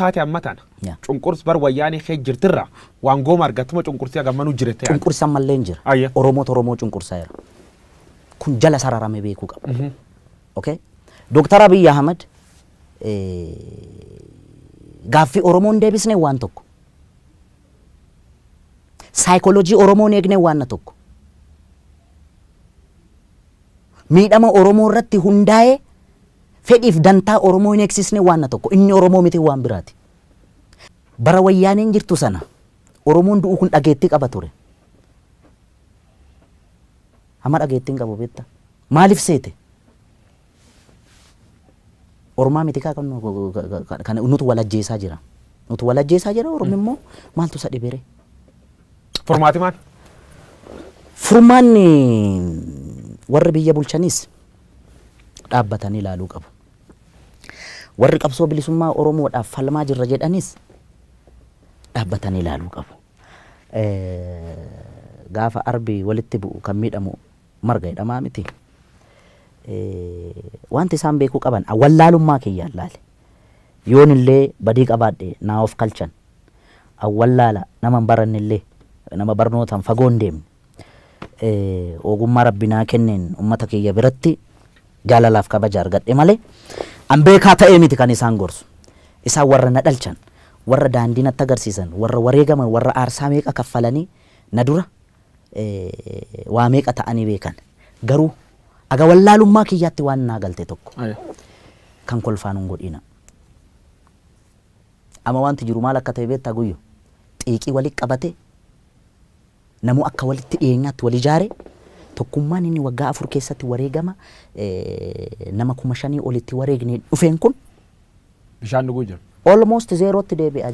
taate ammatan cunqurs bar wayyaanii kee jirtirra waan gooma argatuma cunqursi agammanu jirete cunqursa malleen jira oromoo cunqursaa jira kun jala sararame beekuu qaba okay Dr. Abiy Ahmed gaaffii oromoon deebisne waan tokko saayikooloojii oromoon eegne waan tokko miidhama oromoo irratti hundaa'ee fedhiif dantaa oromoo hin eegsisne waan tokko inni oromoo miti waan biraati bara wayyaaniin jirtu sana oromoon du'u kun dhageettii qaba ture amma dhageettiin qabu beekta maaliif seete oromaa miti kaa kan nutu walajjeesaa jira oromo immoo maaltu isa dhibere formaati maal furmaanni warri biyya bulchanis dhaabbatanii ilaaluu qabu warri qabsoo bilisummaa oromoodhaaf falmaa jirra jedhanis dhaabbatanii ilaaluu qabu gaafa arbi walitti bu'u kan miidhamu marga jedhamaa miti wanti isaan beekuu qaban awwallaalummaa kiyyaan laale yoon illee badii qabaadhe naa of kalchan awwallaala nama barannillee nama barnootaan fagoon deemne ogummaa rabbinaa kenneen ummata kiyya biratti jaalalaaf kabaja argadhe malee an beekaa ta'ee miti kan isaan gorsu isaan warra na dhalchan warra daandii natti agarsiisan warra wareegaman warra aarsaa meeqa kaffalanii na dura waa meeqa ta'anii beekan garuu aga wallaalummaa kiyyaatti waan naa galte tokko kan kolfaan hin godhina ama wanti jiru maal akka ta'e beektaa guyyo xiiqii walitti qabate namu akka walitti dhiyeenyaatti wal ijaare tokkummaan inni waggaa 4 keessatti wareegama nama 5,000 olitti wareegne dhufeen kun bishaan dhuguu jira almost zerotti deebi'a